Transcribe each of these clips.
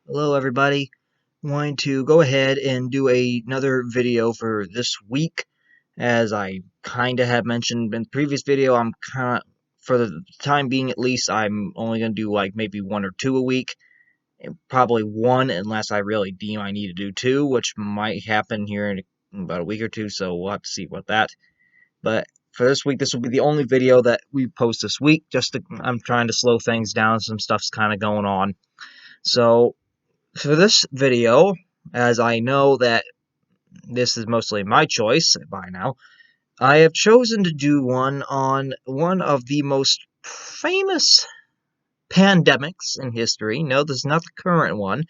Hello everybody. Going to go ahead and do another video for this week. As I kind of have mentioned in the previous video, I'm kind of, for the time being at least, I'm only going to do like maybe one or two a week. Probably one unless I really deem I need to do two, which might happen here in about a week or two, so we'll have to see about that. But for this week, this will be the only video that we post this week. I'm trying to slow things down. Some stuff's kind of going on. So for this video, as I know that this is mostly my choice by now, I have chosen to do one on one of the most famous pandemics in history. No, this is not the current one,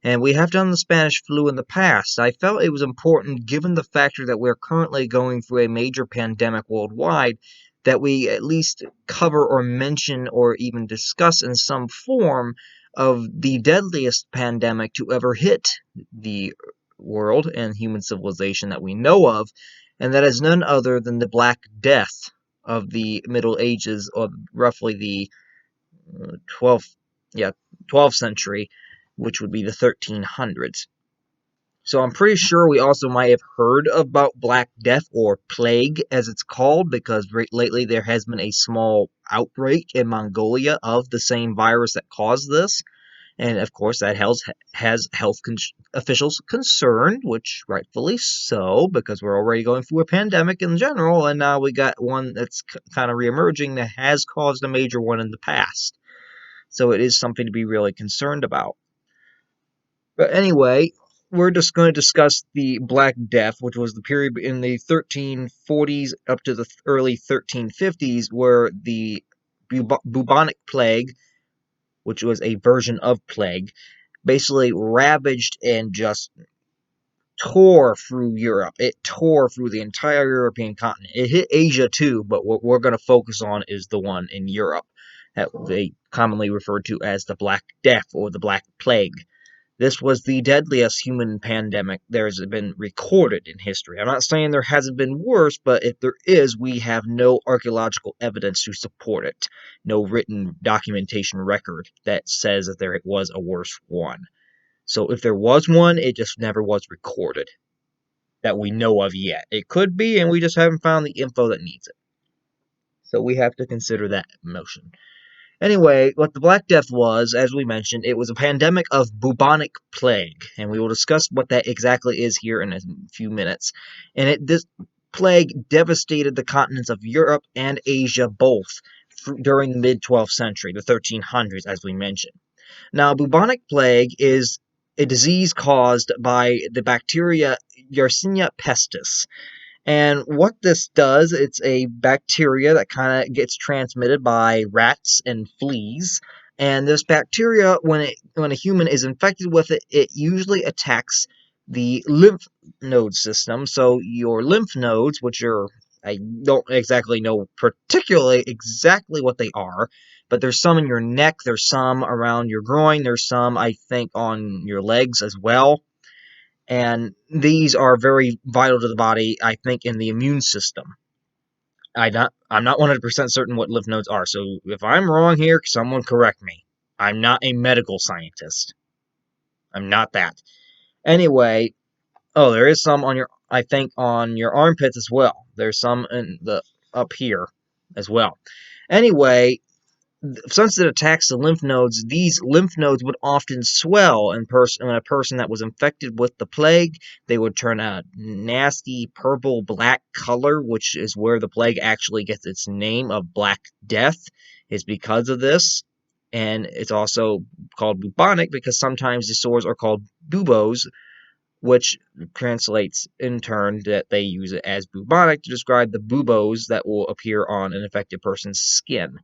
and we have done the Spanish flu in the past. I felt it was important, given the factor that we're currently going through a major pandemic worldwide, that we at least cover or mention or even discuss in some form of the deadliest pandemic to ever hit the world and human civilization that we know of, and that is none other than the Black Death of the Middle Ages, or roughly the 12th, yeah, 12th century, which would be the 1300s. So I'm pretty sure we also might have heard about Black Death, or Plague as it's called, because lately there has been a small outbreak in Mongolia of the same virus that caused this. And of course, that has health officials concerned, which rightfully so, because we're already going through a pandemic in general, and now we got one that's kind of reemerging that has caused a major one in the past. So it is something to be really concerned about. But anyway, we're just going to discuss the Black Death, which was the period in the 1340s up to the early 1350s, where the Bubonic Plague, which was a version of plague, basically ravaged and just tore through Europe. It tore through the entire European continent. It hit Asia too, but what we're going to focus on is the one in Europe that they commonly refer to as the Black Death or the Black Plague. This was the deadliest human pandemic there has been recorded in history. I'm not saying there hasn't been worse, but if there is, we have no archaeological evidence to support it. No written documentation record that says that there was a worse one. So if there was one, it just never was recorded that we know of yet. It could be, and we just haven't found the info that needs it. So we have to consider that motion. Anyway, what the Black Death was, as we mentioned, it was a pandemic of bubonic plague, and we will discuss what that exactly is here in a few minutes. And this plague devastated the continents of Europe and Asia both during the mid-12th century, the 1300s, as we mentioned. Now, bubonic plague is a disease caused by the bacteria Yersinia pestis. And what this does, it's a bacteria that kind of gets transmitted by rats and fleas. And this bacteria, when a human is infected with it, it usually attacks the lymph node system. So your lymph nodes, which are, I don't exactly know particularly exactly what they are, but there's some in your neck, there's some around your groin, there's some, I think, on your legs as well. And these are very vital to the body, I think, in the immune system. I'm not 100% certain what lymph nodes are, so if I'm wrong here, someone correct me. I'm not a medical scientist. I'm not that. Anyway, oh, there is some on your, I think, on your armpits as well. There's some in the up here as well. Anyway, since it attacks the lymph nodes, these lymph nodes would often swell in a person that was infected with the plague. They would turn a nasty purple-black color, which is where the plague actually gets its name of Black Death, is because of this. And it's also called bubonic because sometimes the sores are called buboes, which translates in turn that they use it as bubonic to describe the buboes that will appear on an infected person's skin.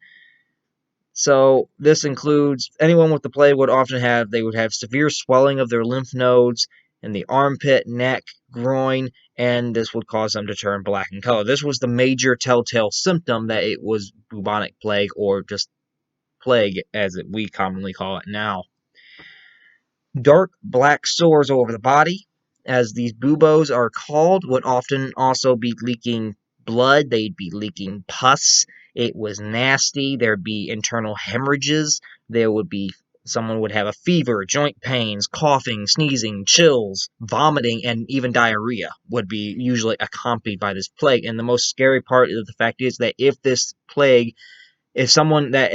So this includes anyone with the plague would have severe swelling of their lymph nodes in the armpit, neck, groin, and this would cause them to turn black in color. This was the major telltale symptom that it was bubonic plague, or just plague as we commonly call it now. Dark black sores over the body, as these buboes are called, would often also be leaking blood. They'd be leaking pus. It was nasty. There'd be internal hemorrhages. There would be Someone would have a fever, joint pains, coughing, sneezing, chills, vomiting, and even diarrhea would be usually accompanied by this plague. And the most scary part of the fact is that if someone that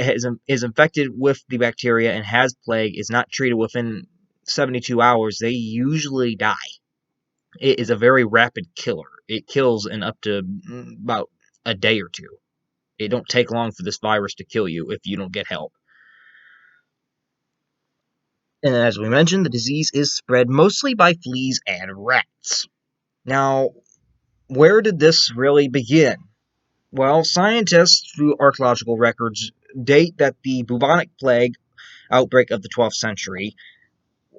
is infected with the bacteria and has plague is not treated within 72 hours, they usually die. It is a very rapid killer. It kills in up to about a day or two. It don't take long for this virus to kill you if you don't get help. And as we mentioned, the disease is spread mostly by fleas and rats. Now, where did this really begin? Well, scientists through archaeological records date that the bubonic plague outbreak of the 12th century,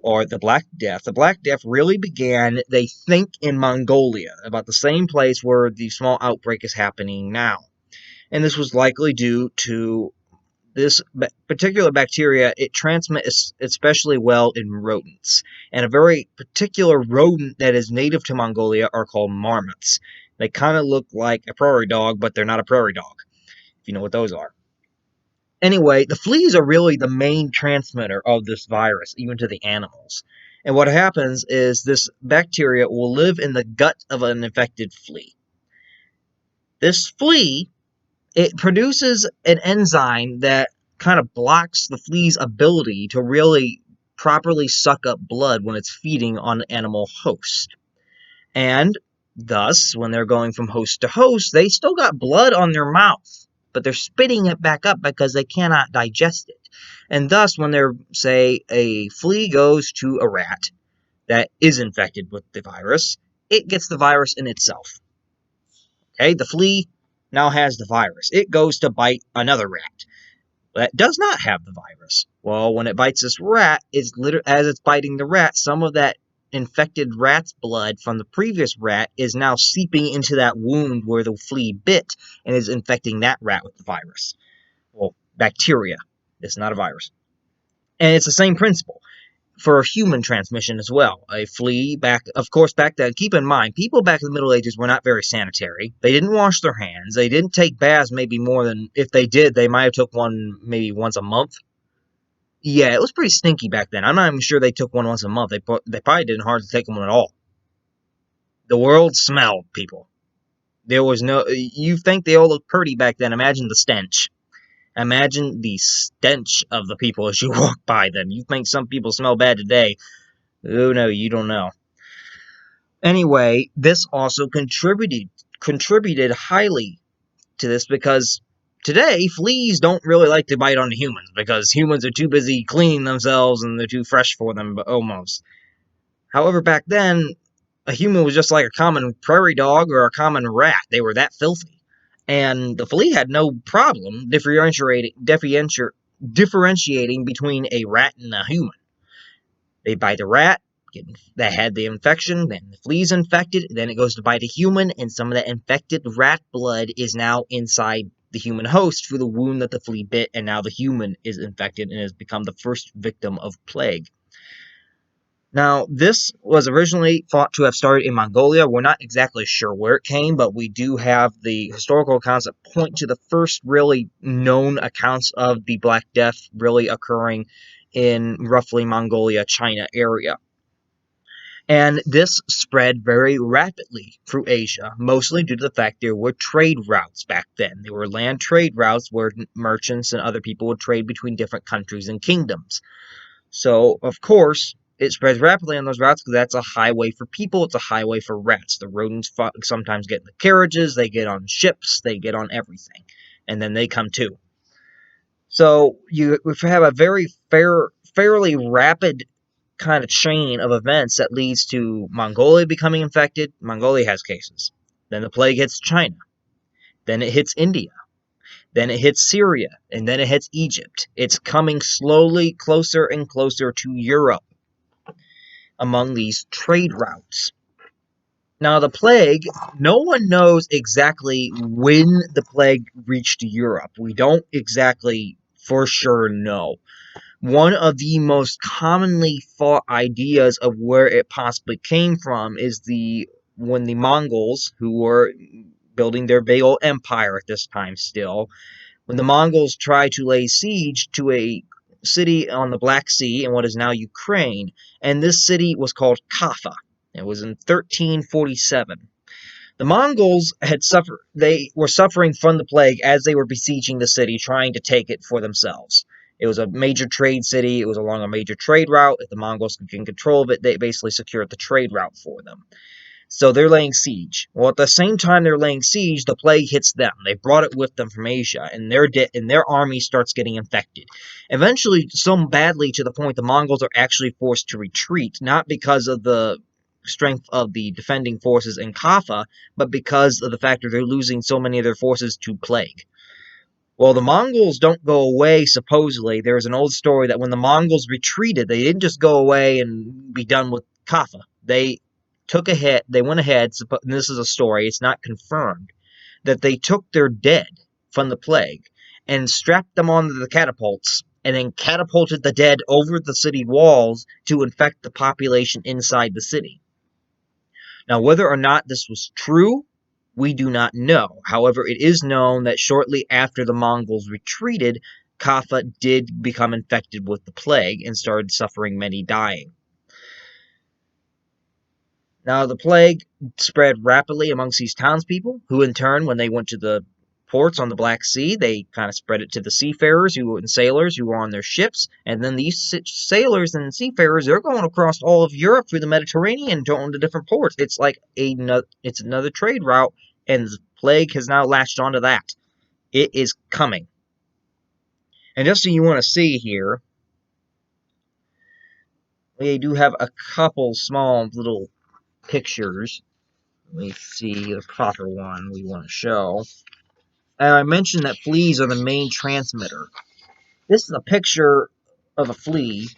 or the Black Death. The Black Death really began, they think, in Mongolia, about the same place where the small outbreak is happening now. And this was likely due to this particular bacteria. It transmits especially well in rodents. And a very particular rodent that is native to Mongolia are called marmots. They kind of look like a prairie dog, but they're not a prairie dog, if you know what those are. Anyway, the fleas are really the main transmitter of this virus, even to the animals. And what happens is this bacteria will live in the gut of an infected flea. This flea, it produces an enzyme that kind of blocks the flea's ability to really properly suck up blood when it's feeding on an animal host. And thus, when they're going from host to host, they still got blood on their mouth, but they're spitting it back up because they cannot digest it. And thus, when they're, say, a flea goes to a rat that is infected with the virus, it gets the virus in itself. Okay, the flea now has the virus. It goes to bite another rat that does not have the virus. Well, when it bites this rat, as it's biting the rat, some of that infected rat's blood from the previous rat is now seeping into that wound where the flea bit and is infecting that rat with the virus. Well, bacteria. It's not a virus. And it's the same principle for human transmission as well. A flea, back then, keep in mind, people back in the Middle Ages were not very sanitary. They didn't wash their hands. They didn't take baths maybe more than, if they did, they might have took one maybe once a month. Yeah, it was pretty stinky back then. I'm not even sure they took one once a month. They probably didn't hardly take one at all. The world smelled, people. There was no, you think they all looked pretty back then. Imagine the stench. Imagine the stench of the people as you walk by them. You think some people smell bad today. Oh no, you don't know. Anyway, this also contributed highly to this because today fleas don't really like to bite onto humans because humans are too busy cleaning themselves and they're too fresh for them, but almost. However, back then, a human was just like a common prairie dog or a common rat. They were that filthy. And the flea had no problem differentiating between a rat and a human. They bite a rat that had the infection, then the flea's infected, then it goes to bite a human, and some of that infected rat blood is now inside the human host through the wound that the flea bit, and now the human is infected and has become the first victim of plague. Now, this was originally thought to have started in Mongolia. We're not exactly sure where it came, but we do have the historical accounts that point to the first really known accounts of the Black Death really occurring in roughly Mongolia, China area. And this spread very rapidly through Asia, mostly due to the fact there were trade routes back then. There were land trade routes where merchants and other people would trade between different countries and kingdoms. So, of course, it spreads rapidly on those routes because that's a highway for people, it's a highway for rats. The rodents sometimes get in the carriages, they get on ships, they get on everything, and then they come too. So, you have a very fairly rapid kind of chain of events that leads to Mongolia becoming infected. Mongolia has cases. Then the plague hits China. Then it hits India. Then it hits Syria. And then it hits Egypt. It's coming slowly closer and closer to Europe among these trade routes. Now, the plague, no one knows exactly when the plague reached Europe. We don't exactly for sure know. One of the most commonly thought ideas of where it possibly came from is when the Mongols, who were building their big old empire at this time still, when the Mongols tried to lay siege to a city on the Black Sea in what is now Ukraine, and this city was called Kaffa. It was in 1347. The Mongols they were suffering from the plague as they were besieging the city, trying to take it for themselves. It was a major trade city. It was along a major trade route. If the Mongols could get control of it, they basically secured the trade route for them. So they're laying siege. Well, at the same time they're laying siege, the plague hits them. They brought it with them from Asia, and their army starts getting infected. Eventually, so badly to the point the Mongols are actually forced to retreat, not because of the strength of the defending forces in Kaffa, but because of the fact that they're losing so many of their forces to plague. Well, the Mongols don't go away, supposedly. There's an old story that when the Mongols retreated, they didn't just go away and be done with Kaffa. They went ahead, and this is a story, it's not confirmed, that they took their dead from the plague and strapped them onto the catapults and then catapulted the dead over the city walls to infect the population inside the city. Now, whether or not this was true, we do not know. However, it is known that shortly after the Mongols retreated, Kaffa did become infected with the plague and started suffering many dying. Now, the plague spread rapidly amongst these townspeople, who in turn, when they went to the ports on the Black Sea, they kind of spread it to the seafarers and sailors who were on their ships, and then these sailors and seafarers, they're going across all of Europe through the Mediterranean going to different ports. It's like it's another trade route, and the plague has now latched onto that. It is coming. And just so you want to see here, we do have a couple small little pictures. Let me see the proper one we want to show. And I mentioned that fleas are the main transmitter. This is a picture of a flea,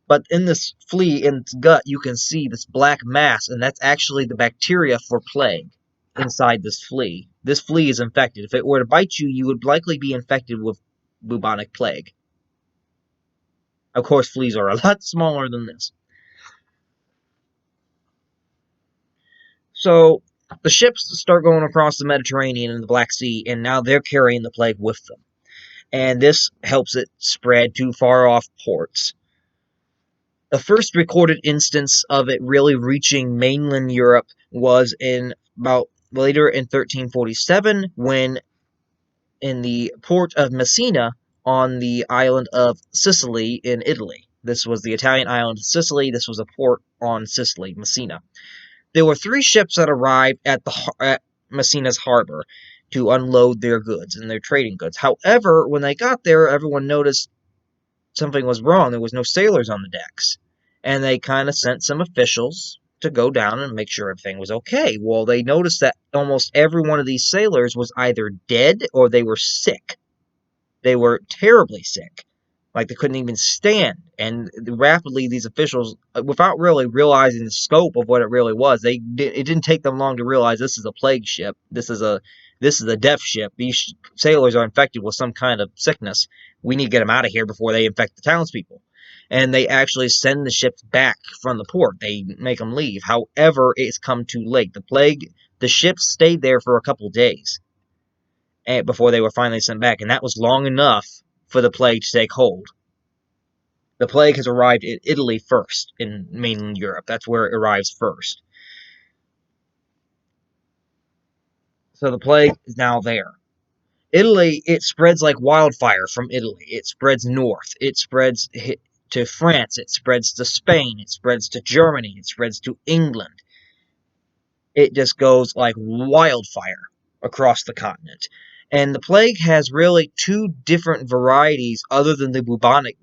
but in this flea, in its gut, you can see this black mass, and that's actually the bacteria for plague inside this flea. This flea is infected. If it were to bite you, you would likely be infected with bubonic plague. Of course, fleas are a lot smaller than this. So the ships start going across the Mediterranean and the Black Sea, and now they're carrying the plague with them. And this helps it spread to far-off ports. The first recorded instance of it really reaching mainland Europe was later in 1347, when in the port of Messina on the island of Sicily in Italy. This was the Italian island of Sicily. This was a port on Sicily, Messina. There were 3 ships that arrived at Messina's harbor to unload their goods and their trading goods. However, when they got there, everyone noticed something was wrong. There was no sailors on the decks. And they kind of sent some officials to go down and make sure everything was okay. Well, they noticed that almost every one of these sailors was either dead or they were sick. They were terribly sick. Like, they couldn't even stand. And rapidly, these officials, without really realizing the scope of what it really was, it didn't take them long to realize this is a plague ship. This is a death ship. These sailors are infected with some kind of sickness. We need to get them out of here before they infect the townspeople. And they actually send the ships back from the port. They make them leave. However, it's come too late. The ships stayed there for a couple days before they were finally sent back, and that was long enough for the plague to take hold. The plague has arrived in Italy first, in mainland Europe. That's where it arrives first. So the plague is now there. Italy, it spreads like wildfire from Italy. It spreads north. It spreads to France. It spreads to Spain. It spreads to Germany. It spreads to England. It just goes like wildfire across the continent. And the plague has really 2 different varieties other than the bubonic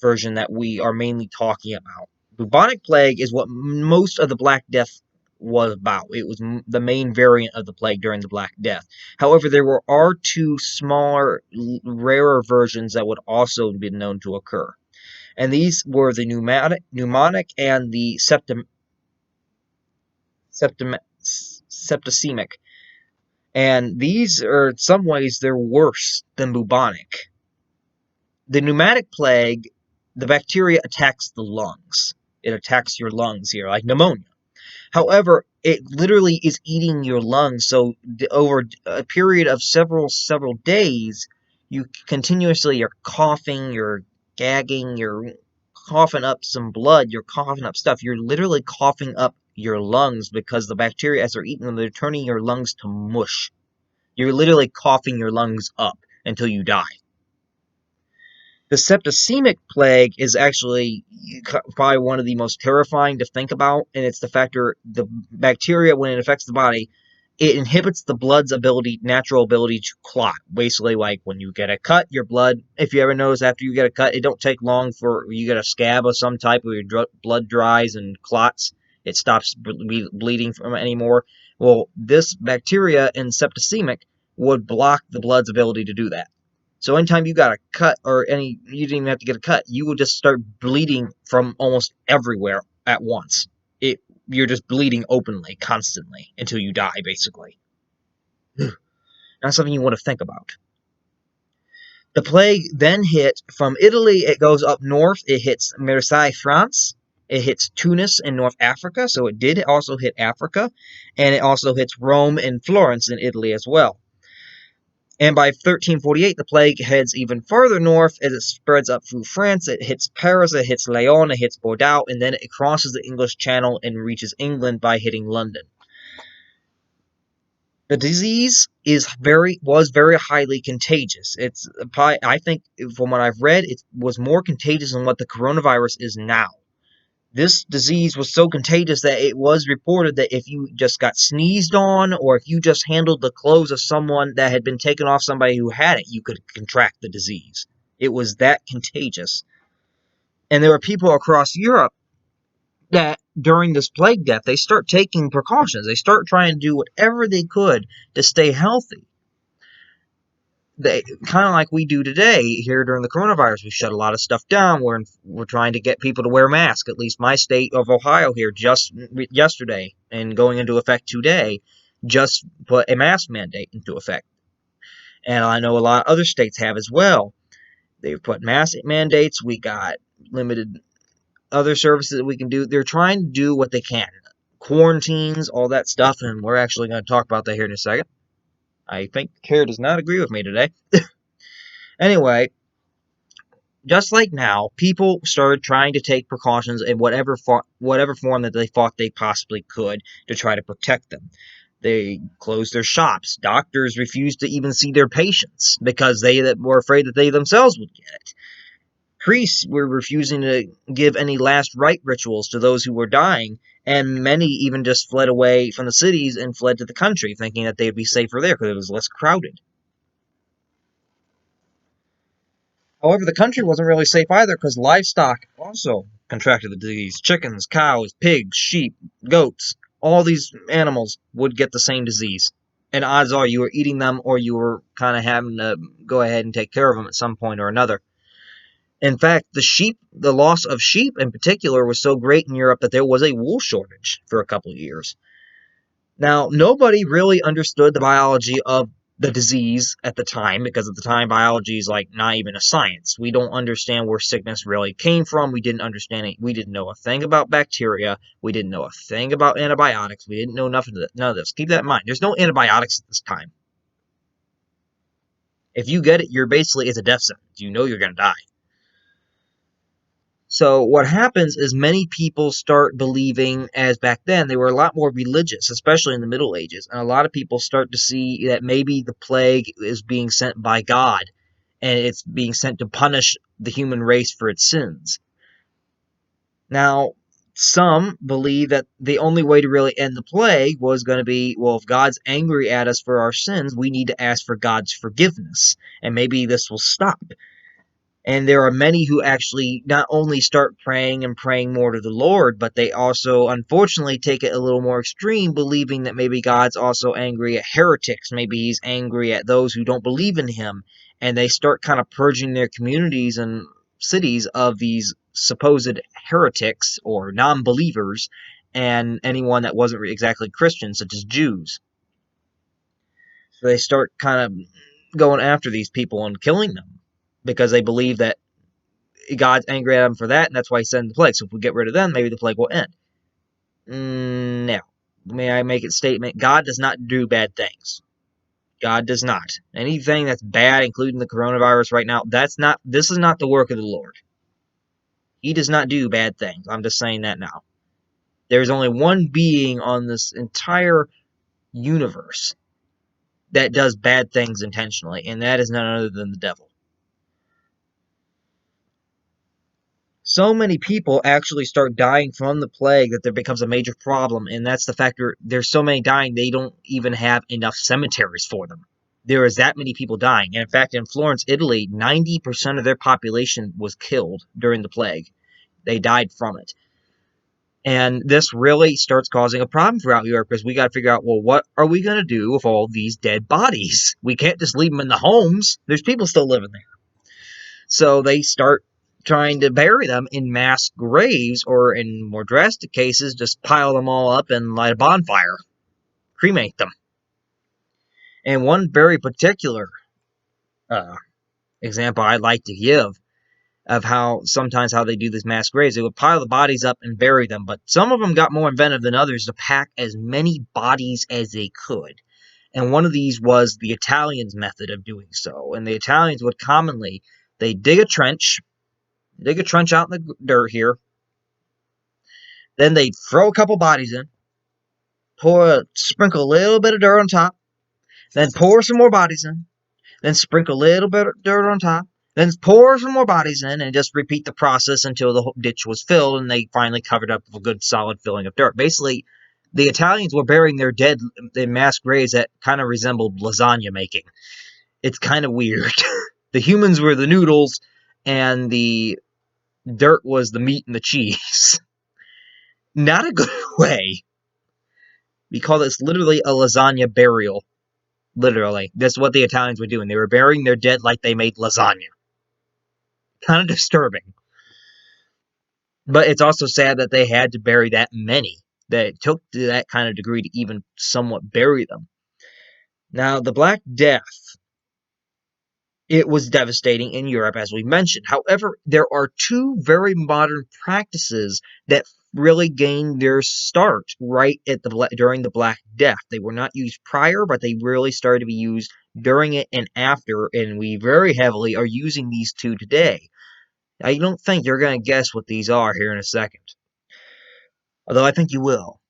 version that we are mainly talking about. Bubonic plague is what most of the Black Death was about. It was the main variant of the plague during the Black Death. However, there are 2 smaller, rarer versions that would also be known to occur. And these were the pneumonic and the septicemic. And these are, in some ways, they're worse than bubonic. The pneumatic plague, the bacteria attacks the lungs. It attacks your lungs here, like pneumonia. However, it literally is eating your lungs, so over a period of several days, You continuously are coughing, you're gagging, you're coughing up some blood, you're coughing up stuff. You're literally coughing up your lungs because the bacteria, as they're eating them, they're turning your lungs to mush. You're literally coughing your lungs up until you die. The septicemic plague is actually probably one of the most terrifying to think about, and it's the factor the bacteria, when it affects the body, it inhibits the blood's natural ability to clot. Basically, like when you get a cut, your blood, if you ever notice after you get a cut, it don't take long for you get a scab of some type where your blood dries and clots. It stops bleeding from it anymore. Well, this bacteria in septicemic would block the blood's ability to do that. So anytime you got a cut, you didn't even have to get a cut, you will just start bleeding from almost everywhere at once. You're just bleeding openly, constantly, until you die, basically. Not something you want to think about. The plague then hit from Italy, it goes up north, it hits Marseille, France, it hits Tunis in North Africa, so it did also hit Africa, and it also hits Rome and Florence in Italy as well. And by 1348, the plague heads even further north as it spreads up through France. It hits Paris, it hits Lyon, it hits Bordeaux, and then it crosses the English Channel and reaches England by hitting London. The disease was very highly contagious. It's probably, I think, from what I've read, it was more contagious than what the coronavirus is now. This disease was so contagious that it was reported that if you just got sneezed on, or if you just handled the clothes of someone that had been taken off somebody who had it, you could contract the disease. It was that contagious. And there were people across Europe that during this plague death, they start taking precautions. They start trying to do whatever they could to stay healthy. They kind of like we do today here during the coronavirus. We shut a lot of stuff down. We're trying to get people to wear masks. At least my state of Ohio here just yesterday and going into effect today just put a mask mandate into effect. And I know a lot of other states have as well. They've put mask mandates. We got limited other services that we can do. They're trying to do what they can. Quarantines, all that stuff, and we're actually going to talk about that here in a second. I think Kara does not agree with me today. Anyway, just like now, people started trying to take precautions in whatever form that they thought they possibly could to try to protect them. They closed their shops. Doctors refused to even see their patients because they were afraid that they themselves would get it. Priests were refusing to give any last rite rituals to those who were dying, and many even just fled away from the cities and fled to the country, thinking that they'd be safer there because it was less crowded. However, the country wasn't really safe either because livestock also contracted the disease. Chickens, cows, pigs, sheep, goats, all these animals would get the same disease. And odds are you were eating them or you were kind of having to go ahead and take care of them at some point or another. In fact, the loss of sheep in particular was so great in Europe that there was a wool shortage for a couple of years. Now, nobody really understood the biology of the disease at the time, because at the time biology is like not even a science. We don't understand where sickness really came from. We didn't understand it. We didn't know a thing about bacteria. We didn't know a thing about antibiotics. We didn't know none of this. Keep that in mind. There's no antibiotics at this time. If you get it, it's a death sentence. You know you're going to die. So what happens is many people start believing, as back then, they were a lot more religious, especially in the Middle Ages, and a lot of people start to see that maybe the plague is being sent by God, and it's being sent to punish the human race for its sins. Now, some believe that the only way to really end the plague was going to be, well, if God's angry at us for our sins, we need to ask for God's forgiveness, and maybe this will stop. And there are many who actually not only start praying and praying more to the Lord, but they also, unfortunately, take it a little more extreme, believing that maybe God's also angry at heretics. Maybe he's angry at those who don't believe in him. And they start kind of purging their communities and cities of these supposed heretics or non-believers and anyone that wasn't exactly Christian, such as Jews. So they start kind of going after these people and killing them because they believe that God's angry at them for that, and that's why he sent the plague. So if we get rid of them, maybe the plague will end. No. May I make a statement? God does not do bad things. God does not. Anything that's bad, including the coronavirus right now, this is not the work of the Lord. He does not do bad things. I'm just saying that now. There's only one being on this entire universe that does bad things intentionally, and that is none other than the devil. So many people actually start dying from the plague that there becomes a major problem, and that's the factor. There's so many dying, they don't even have enough cemeteries for them. There is that many people dying. And in fact, in Florence, Italy, 90% of their population was killed during the plague. They died from it. And this really starts causing a problem throughout Europe because we got to figure out, well, what are we going to do with all these dead bodies? We can't just leave them in the homes. There's people still living there. So they start trying to bury them in mass graves, or in more drastic cases, just pile them all up and light a bonfire, cremate them. And one very particular example I'd like to give of how sometimes how they do these mass graves, they would pile the bodies up and bury them, but some of them got more inventive than others to pack as many bodies as they could. And one of these was the Italians' method of doing so. And the Italians would commonly, they dig a trench out in the dirt here, then they'd throw a couple bodies in, sprinkle a little bit of dirt on top, then pour some more bodies in, then sprinkle a little bit of dirt on top, then pour some more bodies in, and just repeat the process until the ditch was filled, and they finally covered up with a good solid filling of dirt. Basically, the Italians were burying their dead in mass graves that kind of resembled lasagna making. It's kind of weird. The humans were the noodles, and the dirt was the meat and the cheese. Not a good way. We call this literally a lasagna burial. Literally. That's what the Italians were doing. They were burying their dead like they made lasagna. Kind of disturbing. But it's also sad that they had to bury that many. That it took to that kind of degree to even somewhat bury them. Now, the Black Death, it was devastating in Europe, as we mentioned. However, there are two very modern practices that really gained their start right at during the Black Death. They were not used prior, but they really started to be used during it and after, and we very heavily are using these two today. I don't think you're going to guess what these are here in a second, although I think you will.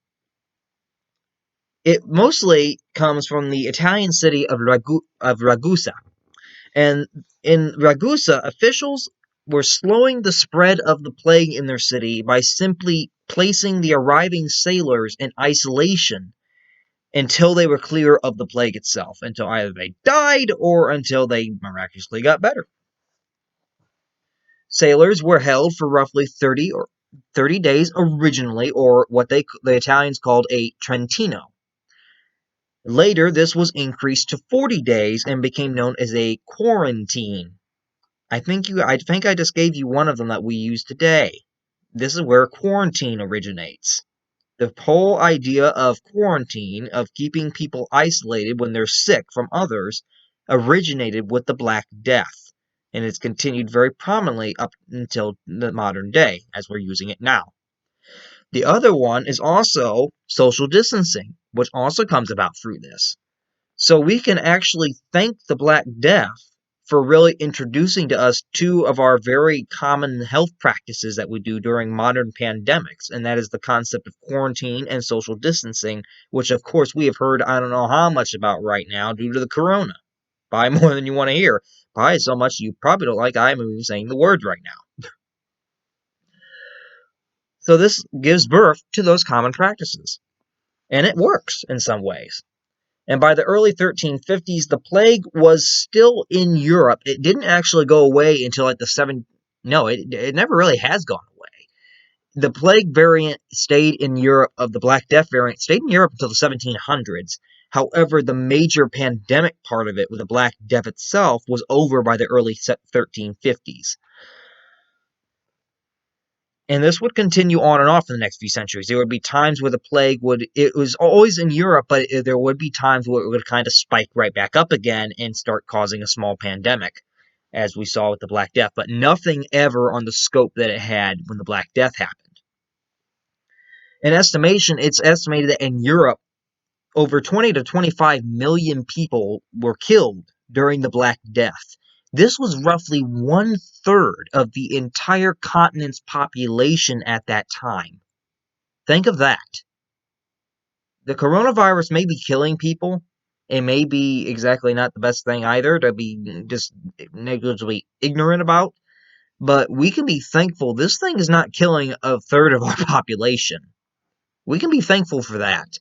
It mostly comes from the Italian city of Ragusa. And in Ragusa, officials were slowing the spread of the plague in their city by simply placing the arriving sailors in isolation until they were clear of the plague itself, until either they died or until they miraculously got better. Sailors were held for roughly 30 days originally, or what the Italians called a Trentino. Later, this was increased to 40 days and became known as a quarantine. I think I just gave you one of them that we use today. This is where quarantine originates. The whole idea of quarantine, of keeping people isolated when they're sick from others, originated with the Black Death, and it's continued very prominently up until the modern day, as we're using it now. The other one is also social distancing, which also comes about through this. So we can actually thank the Black Death for really introducing to us two of our very common health practices that we do during modern pandemics, and that is the concept of quarantine and social distancing, which of course we have heard I don't know how much about right now due to the corona. Probably more than you want to hear. Probably so much you probably don't like I'm even saying the words right now. So this gives birth to those common practices. And it works in some ways. And by the early 1350s, the plague was still in Europe. It didn't actually go away until like it never really has gone away. The plague variant stayed in Europe, of the Black Death variant, stayed in Europe until the 1700s. However, the major pandemic part of it, with the Black Death itself, was over by the early 1350s. And this would continue on and off in the next few centuries. There would be times where the plague it was always in Europe, but there would be times where it would kind of spike right back up again and start causing a small pandemic, as we saw with the Black Death, but nothing ever on the scope that it had when the Black Death happened. It's estimated that in Europe, over 20 to 25 million people were killed during the Black Death. This was roughly 1/3 of the entire continent's population at that time. Think of that. The coronavirus may be killing people. It may be exactly not the best thing either to be just negligibly ignorant about. But we can be thankful this thing is not killing 1/3 of our population. We can be thankful for that.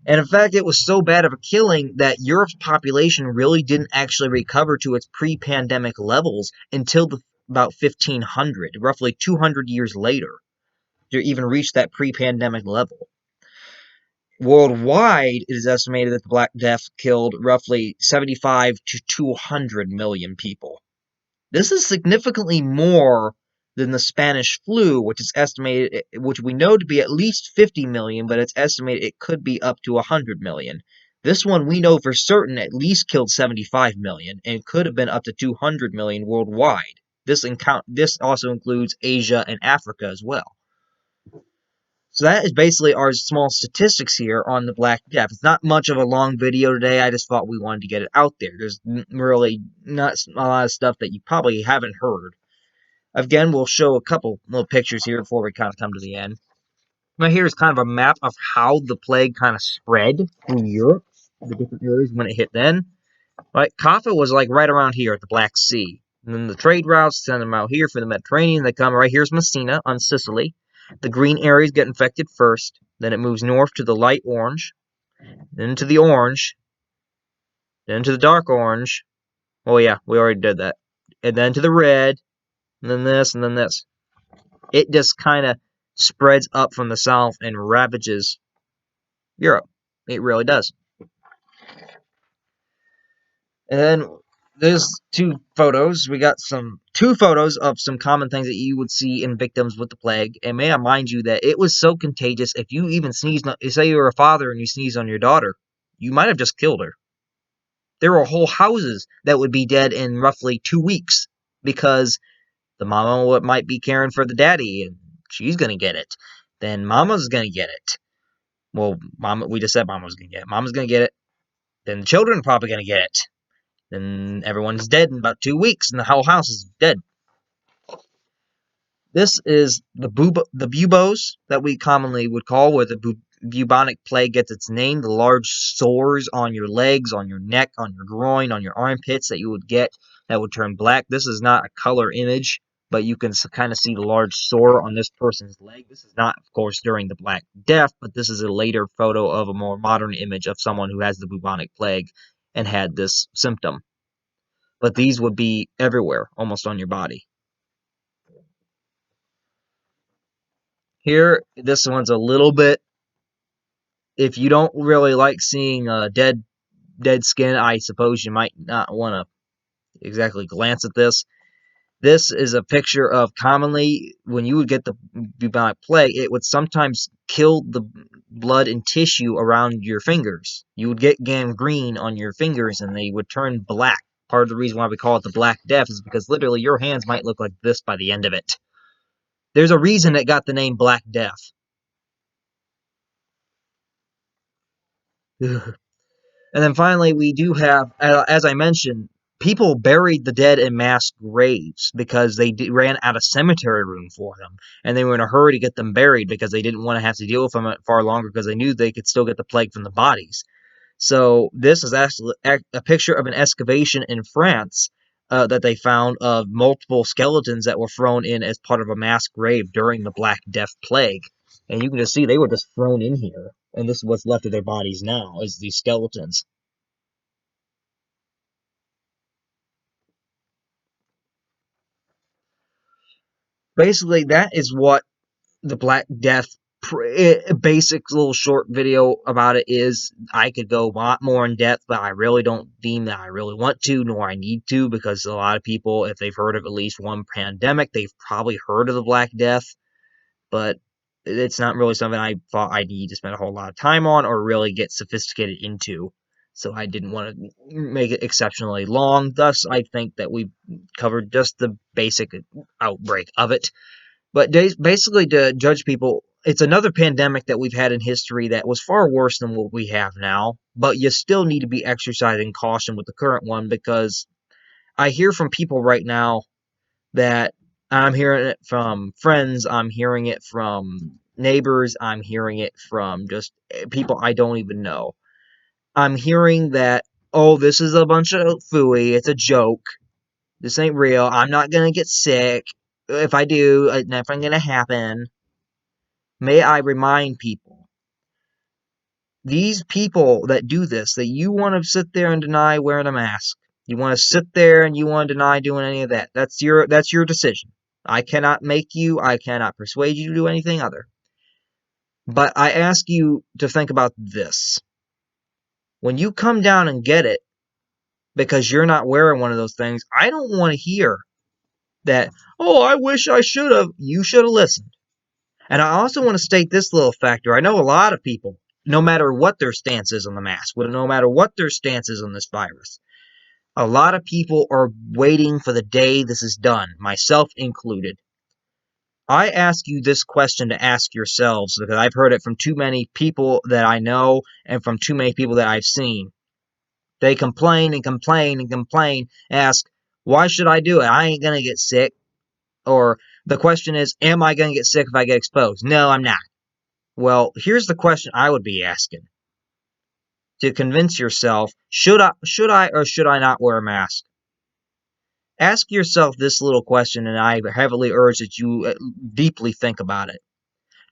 And in fact, it was so bad of a killing that Europe's population really didn't actually recover to its pre-pandemic levels until about 1500, roughly 200 years later, to even reach that pre-pandemic level. Worldwide, it is estimated that the Black Death killed roughly 75 to 200 million people. This is significantly more than the Spanish flu, which is estimated, which we know to be at least 50 million, but it's estimated it could be up to 100 million. This one we know for certain at least killed 75 million and could have been up to 200 million worldwide. This also includes Asia and Africa as well. So that is basically our small statistics here on the Black Death. It's not much of a long video today. I just thought we wanted to get it out there. There's really not a lot of stuff that you probably haven't heard. Again, we'll show a couple little pictures here before we kind of come to the end. Right here is kind of a map of how the plague kind of spread through Europe, the different areas when it hit then. Right, Kaffa was like right around here at the Black Sea. And then the trade routes send them out here for the Mediterranean. They come right here's Messina on Sicily. The green areas get infected first. Then it moves north to the light orange, then to the orange, then to the dark orange. Oh yeah, we already did that. And then to the red, and then this, and then this. It just kind of spreads up from the south and ravages Europe. It really does. And then there's two photos. We got two photos of some common things that you would see in victims with the plague. And may I mind you that it was so contagious, if you even sneezed, say you were a father and you sneezed on your daughter, you might have just killed her. There were whole houses that would be dead in roughly 2 weeks because the mama might be caring for the daddy and she's going to get it. Then mama's going to get it. Well, we just said mama's going to get it. Mama's going to get it. Then the children are probably going to get it. Then everyone's dead in about 2 weeks, and the whole house is dead. This is the buboes that we commonly would call, where the bubonic plague gets its name. The large sores on your legs, on your neck, on your groin, on your armpits that you would get that would turn black. This is not a color image, but you can kind of see the large sore on this person's leg. This is not, of course, during the Black Death, but this is a later photo of a more modern image of someone who has the bubonic plague and had this symptom. But these would be everywhere, almost on your body. Here, this one's a little bit, if you don't really like seeing dead skin, I suppose you might not want to exactly glance at this. This is a picture of commonly, when you would get the bubonic plague, it would sometimes kill the blood and tissue around your fingers. You would get gangrene on your fingers and they would turn black. Part of the reason why we call it the Black Death is because literally your hands might look like this by the end of it. There's a reason it got the name Black Death. And then finally, we do have, as I mentioned, people buried the dead in mass graves because they ran out of cemetery room for them. And they were in a hurry to get them buried because they didn't want to have to deal with them far longer because they knew they could still get the plague from the bodies. So this is actually a picture of an excavation in France that they found of multiple skeletons that were thrown in as part of a mass grave during the Black Death plague. And you can just see they were just thrown in here. And this is what's left of their bodies now, is these skeletons. Basically, that is what the Black Death basic little short video about it is. I could go a lot more in depth, but I really don't deem that I really want to, nor I need to, because a lot of people, if they've heard of at least one pandemic, they've probably heard of the Black Death, but it's not really something I thought I need to spend a whole lot of time on or really get sophisticated into. So I didn't want to make it exceptionally long. Thus, I think that we covered just the basic outbreak of it. But basically, to judge people it's another pandemic that we've had in history that was far worse than what we have now, but you still need to be exercising caution with the current one, because I hear from people right now that I'm hearing it from friends, I'm hearing it from neighbors, I'm hearing it from just people I don't even know. I'm hearing that, oh, this is a bunch of phooey, it's a joke, this ain't real, I'm not gonna get sick. If I do, nothing's gonna happen. May I remind people, these people that do this, that you want to sit there and deny wearing a mask, you want to sit there and you want to deny doing any of that, that's your decision. I cannot make you, I cannot persuade you to do anything other. But I ask you to think about this. When you come down and get it because you're not wearing one of those things, I don't want to hear that, oh, I wish I should have. You should have listened. And I also want to state this little factor. I know a lot of people, no matter what their stance is on the mask, no matter what their stance is on this virus, a lot of people are waiting for the day this is done, myself included. I ask you this question to ask yourselves, because I've heard it from too many people that I know and from too many people that I've seen. They complain and complain and complain, ask, why should I do it? I ain't going to get sick. Or the question is, am I going to get sick if I get exposed? No, I'm not. Well, here's the question I would be asking to convince yourself, should I or should I not wear a mask? Ask yourself this little question, and I heavily urge that you deeply think about it.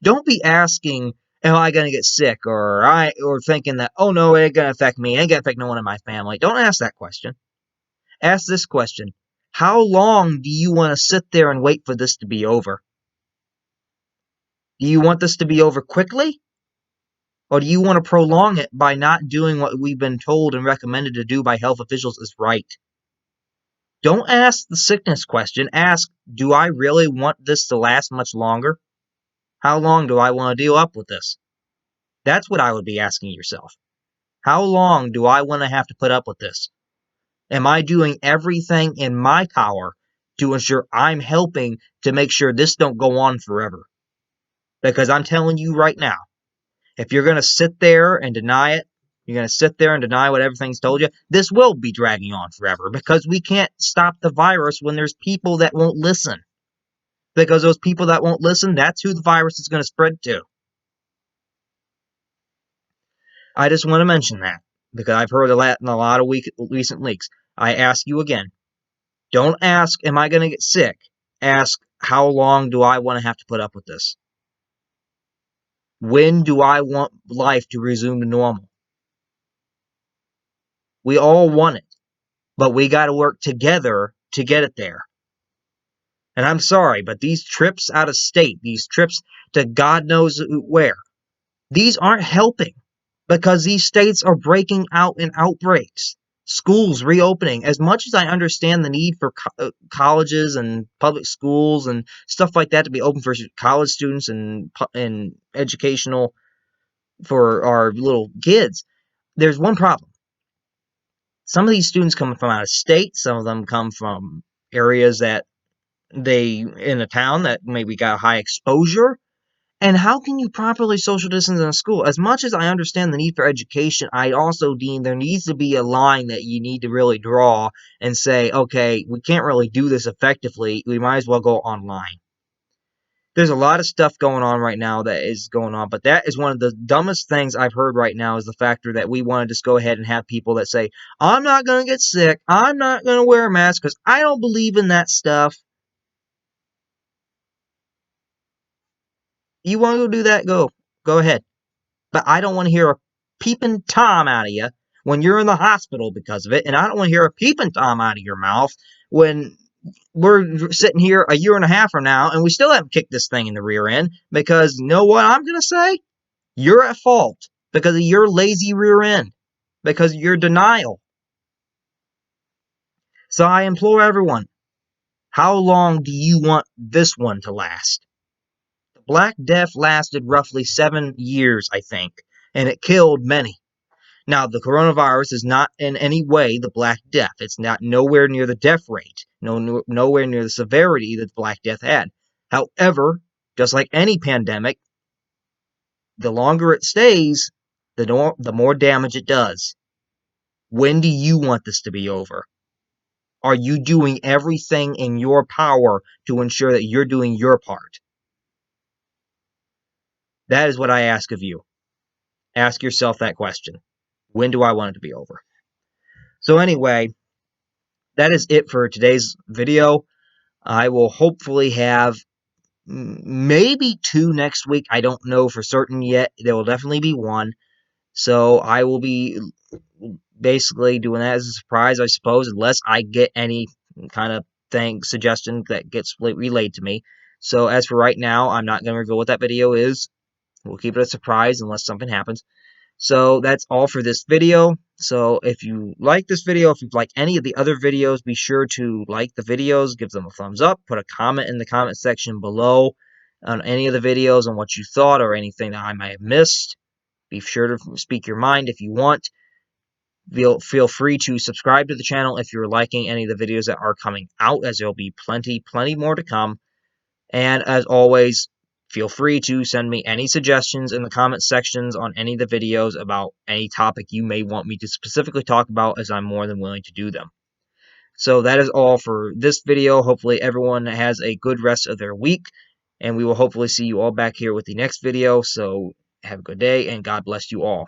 Don't be asking, am I going to get sick? Or thinking that, oh no, it ain't going to affect me. It ain't going to affect no one in my family. Don't ask that question. Ask this question. How long do you want to sit there and wait for this to be over? Do you want this to be over quickly? Or do you want to prolong it by not doing what we've been told and recommended to do by health officials is right? Don't ask the sickness question. Ask, do I really want this to last much longer? How long do I want to deal up with this? That's what I would be asking yourself. How long do I want to have to put up with this? Am I doing everything in my power to ensure I'm helping to make sure this don't go on forever? Because I'm telling you right now, if you're going to sit there and deny it, you're going to sit there and deny what everything's told you, this will be dragging on forever, because we can't stop the virus when there's people that won't listen. Because those people that won't listen, that's who the virus is going to spread to. I just want to mention that, because I've heard that in a lot of recent leaks. I ask you again, don't ask, am I going to get sick? Ask, how long do I want to have to put up with this? When do I want life to resume to normal? We all want it, but we got to work together to get it there. And I'm sorry, but these trips out of state, these trips to God knows where, these aren't helping, because these states are breaking out in outbreaks. Schools reopening. As much as I understand the need for colleges and public schools and stuff like that to be open for college students and educational for our little kids, there's one problem. Some of these students come from out of state. Some of them come from areas that in a town that maybe got high exposure. And how can you properly social distance in a school? As much as I understand the need for education, I also deem there needs to be a line that you need to really draw and say, okay, we can't really do this effectively. We might as well go online. There's a lot of stuff going on right now that is going on, but that is one of the dumbest things I've heard right now, is the factor that we want to just go ahead and have people that say, I'm not going to get sick, I'm not going to wear a mask because I don't believe in that stuff. You want to go do that? Go ahead. But I don't want to hear a peeping Tom out of you when you're in the hospital because of it, and I don't want to hear a peeping Tom out of your mouth when we're sitting here a year and a half from now and we still haven't kicked this thing in the rear end, because you know what I'm going to say? You're at fault because of your lazy rear end, because of your denial. So I implore everyone, how long do you want this one to last? The Black Death lasted roughly 7 years, I think, and it killed many. Now, the coronavirus is not in any way the Black Death. It's not nowhere near the death rate, nowhere near the severity that the Black Death had. However, just like any pandemic, the longer it stays, the more damage it does. When do you want this to be over? Are you doing everything in your power to ensure that you're doing your part? That is what I ask of you. Ask yourself that question. When do I want it to be over? So anyway, that is it for today's video. I will hopefully have maybe 2 next week. I don't know for certain yet. There will definitely be 1. So I will be basically doing that as a surprise, I suppose, unless I get any kind of suggestion that gets relayed to me. So as for right now, I'm not going to reveal what that video is. We'll keep it a surprise unless something happens. So that's all for this video. So if you like this video, if you like any of the other videos, be sure to like the videos, give them a thumbs up, put a comment in the comment section below on any of the videos on what you thought or anything that I might have missed. Be sure to speak your mind if you want. Feel free to subscribe to the channel if you're liking any of the videos that are coming out, as there will be plenty more to come. And as always, feel free to send me any suggestions in the comment sections on any of the videos about any topic you may want me to specifically talk about, as I'm more than willing to do them. So that is all for this video. Hopefully everyone has a good rest of their week, and we will hopefully see you all back here with the next video. So have a good day, and God bless you all.